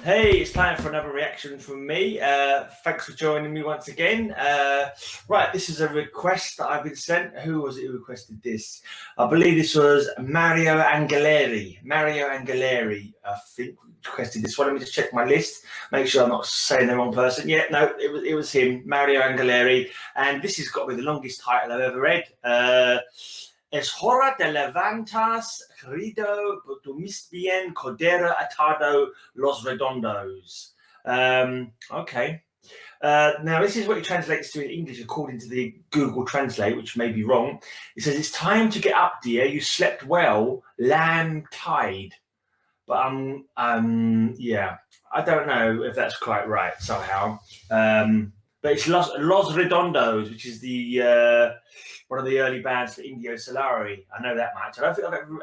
Hey, it's time for another reaction from me. Thanks for joining me once again. Right, this is a request that I've been sent. Who was it who requested this? I believe this was Mario Angeleri. Mario Angeleri, I think, requested this one. Let me just check my list, make sure I'm not saying the wrong person. Yeah, no, it was him, Mario Angeleri. And this has got to be the longest title I've ever read. Es hora de levantarse, querido, dormiste, cordero atado, los redondos. Okay. Now, this is what it translates to in English according to the Google Translate, which may be wrong. It says, it's time to get up, dear. You slept well, lamb tied. But yeah, I don't know if that's quite right somehow. But it's Los Redondos, which is the one of the early bands for Indio Solari. I know that much. I don't think I've ever.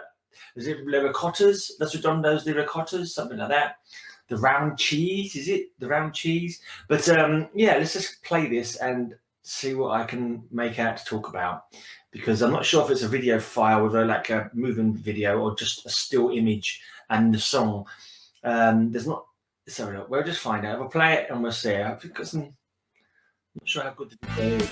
Is it Le Ricottas? Los Redondos, Le Ricottas, something like that. The round cheese, is it? The round cheese. But yeah, let's just play this and see what I can make out to talk about, because I'm not sure if it's a video file with like a moving video or just a still image and the song. There's not. Sorry, look, we'll just find out. We'll play it and we'll see. I've got some. I'm not sure how good the video is.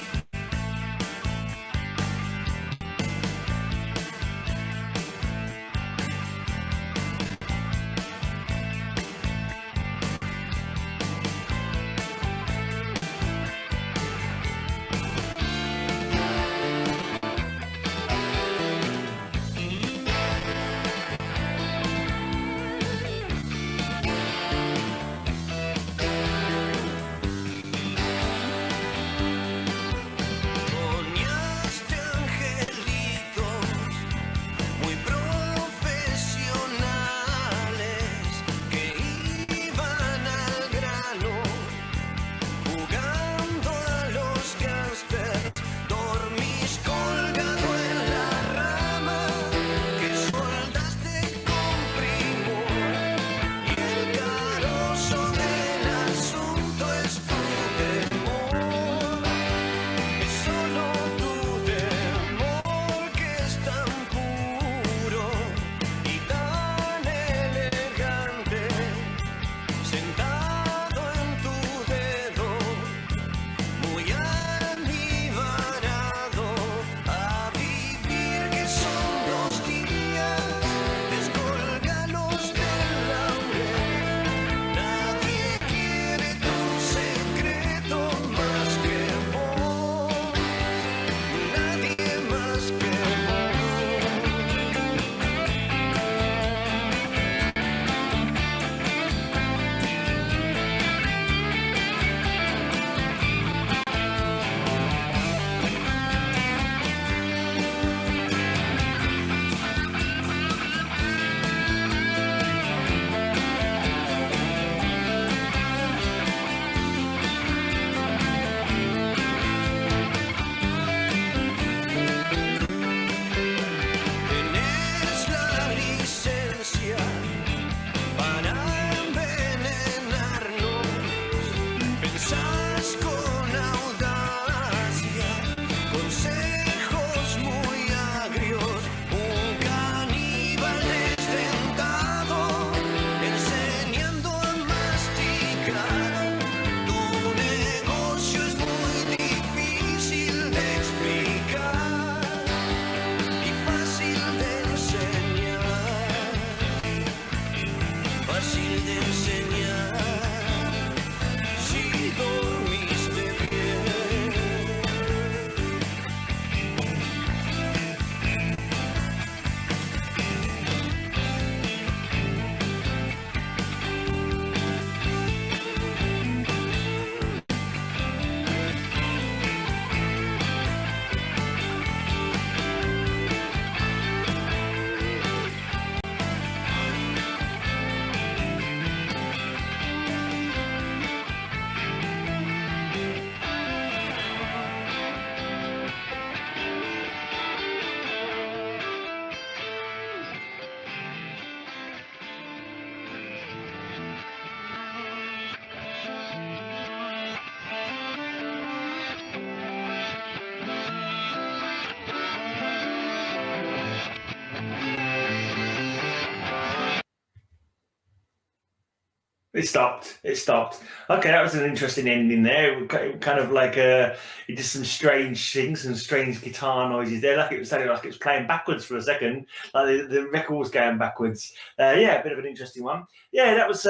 It stopped. It stopped. Okay, that was an interesting ending there. Kind of like it did some strange things, some strange guitar noises there. Like it was sounding like it was playing backwards for a second, like the record was going backwards. Yeah, a bit of an interesting one. Yeah, that was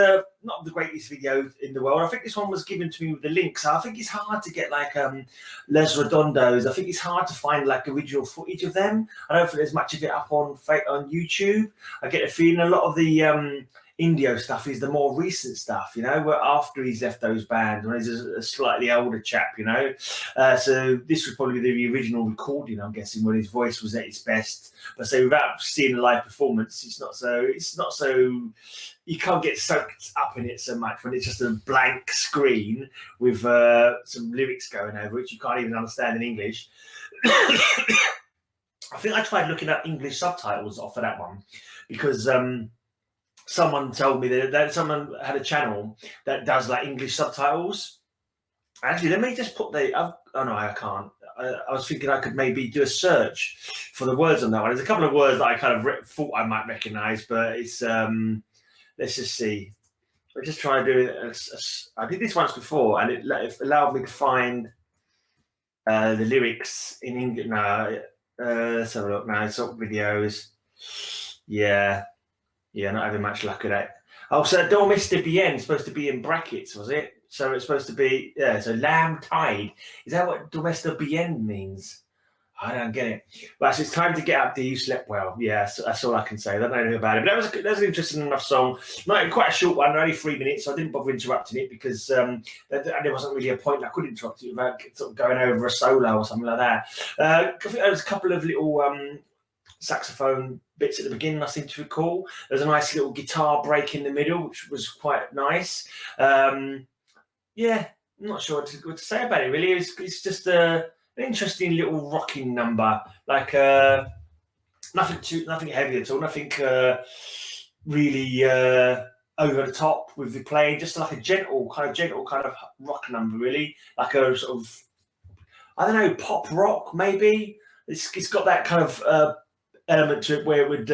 not the greatest video in the world. I think this one was given to me with the links. I think it's hard to get like Les Redondos. I think it's hard to find like original footage of them. I don't think there's much of it up on YouTube. I get a feeling a lot of the Indio stuff is the more recent stuff, you know, where after he's left those bands, when he's a slightly older chap, you know. So this would probably be the original recording, I'm guessing, when his voice was at its best. But so without seeing a live performance, it's not so you can't get soaked up in it so much when it's just a blank screen with some lyrics going over it you can't even understand in English. I think I tried looking at English subtitles off of that one because someone told me that someone had a channel that does like English subtitles. Actually, let me just put oh no, I can't. I was thinking I could maybe do a search for the words on that one. There's a couple of words that I kind of thought I might recognize, but it's let's just see. I just try to do it. I did this once before, and it allowed me to find the lyrics in English. No, let's have a look now. It's up videos. Yeah, not having much luck with that. Oh, so dormiste bien supposed to be in brackets, was it? So it's supposed to be, yeah, so lamb tide. Is that what dormiste bien means? I don't get it. But so it's time to get up there. You slept well. Yeah, so that's all I can say. I don't know anything about it. But that was an interesting enough song. Not quite a short one, only 3 minutes. So I didn't bother interrupting it because there wasn't really a point I could interrupt it without sort of going over a solo or something like that. I think there was a couple of little saxophone bits at the beginning, I seem to recall. There's a nice little guitar break in the middle, which was quite nice. Yeah, I'm not sure what to say about it, really. It's just an interesting little rocking number. Like nothing heavy at all, nothing really over the top with the playing, just like a gentle kind of rock number, really. Like a sort of, I don't know, pop rock, maybe. It's got that kind of element to it where it would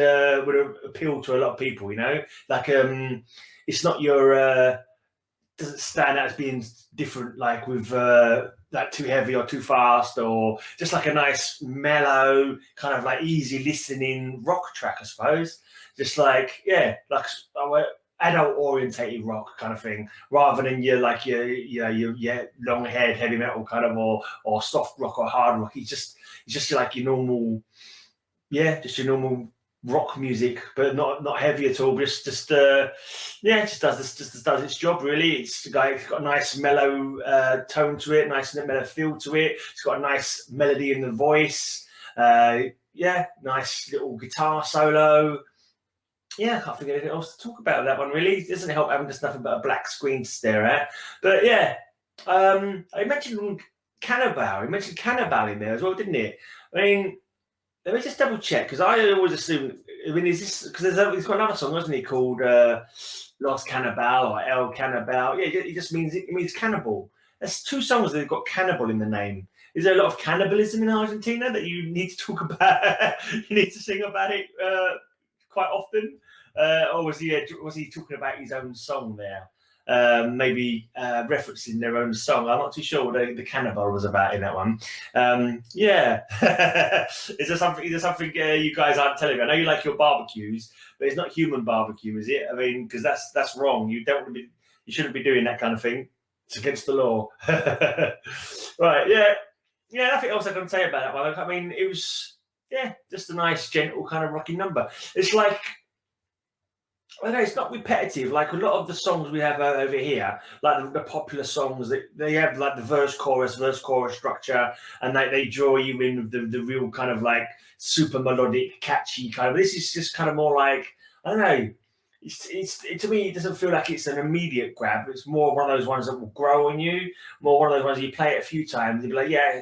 appeal to a lot of people, you know. Like it's not your doesn't stand out as being different, like with like too heavy or too fast, or just like a nice mellow kind of like easy listening rock track, I suppose. Just like, yeah, like adult orientated rock kind of thing, rather than your long haired heavy metal kind of or soft rock or hard rock. It's just like your normal. Yeah, just your normal rock music, but not heavy at all. Just does its job, really. It's got a nice mellow tone to it, nice mellow feel to it. It's got a nice melody in the voice. Yeah, nice little guitar solo. Yeah, I can't think of anything else to talk about that one, really. It doesn't help having just nothing but a black screen to stare at. But yeah, I mentioned Cannibal. I mentioned Cannibal in there as well, didn't it? I mean, let me just double check, because I always assume. I mean, is this because he's got another song, hasn't he, called "Los Cannibal" or "El Cannibal"? Yeah, it means cannibal. There's 2 songs that have got cannibal in the name. Is there a lot of cannibalism in Argentina that you need to talk about? You need to sing about it quite often, or was he talking about his own song there? Maybe referencing their own song. I'm not too sure what the cannibal was about in that one. Yeah. Is there something you guys aren't telling me? I know you like your barbecues, but it's not human barbecue, is it? I mean, because that's wrong. You shouldn't be doing that kind of thing. It's against the law. Right, yeah. Nothing else I can say about that one. I mean, it was, just a nice, gentle kind of rocky number. It's like, I know it's not repetitive like a lot of the songs we have over here, like the popular songs that they have like the verse chorus structure, and they draw you in with the real kind of like super melodic, catchy kind of. This is just kind of more like, I don't know. To me, it doesn't feel like it's an immediate grab. It's more one of those ones that will grow on you. More one of those ones you play it a few times and you'll be like, yeah,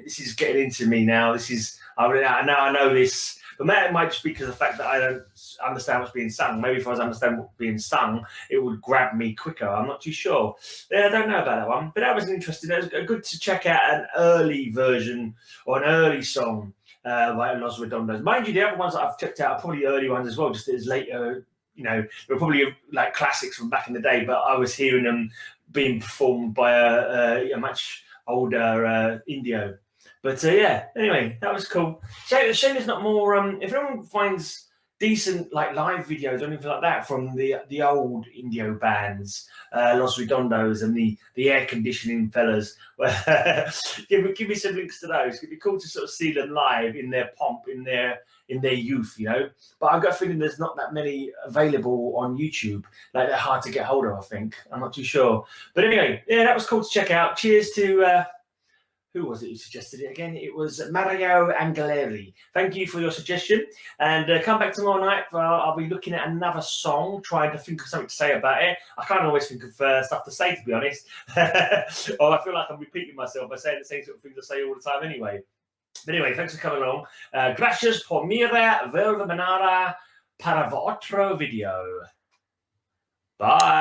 this is getting into me now. I know this. But it might just be because of the fact that I don't understand what's being sung. Maybe if I was understanding what's being sung, it would grab me quicker. I'm not too sure. Yeah, I don't know about that one. But that was interesting. It was good to check out an early version or an early song like Los Redondos. Mind you, the other ones that I've checked out are probably early ones as well, just as later you know, they were probably like classics from back in the day, but I was hearing them being performed by a much older Indio. But yeah, anyway, that was cool. Shame there's not more. If anyone finds decent like live videos or anything like that from the old Indio bands, Los Redondos and the air conditioning fellas, give me some links to those. It'd be cool to sort of see them live in their pomp, in their youth, you know. But I've got a feeling there's not that many available on YouTube. Like they're hard to get hold of, I think. I'm not too sure. But anyway, yeah, that was cool to check out. Cheers to who was it who suggested it again? It was Mario Angeleri. Thank you for your suggestion. And come back tomorrow night. I'll be looking at another song, trying to think of something to say about it. I can't always think of stuff to say, to be honest. Or I feel like I'm repeating myself by saying the same sort of things I say all the time anyway. But anyway, thanks for coming along. Gracias por mirar, ver para otro video. Bye.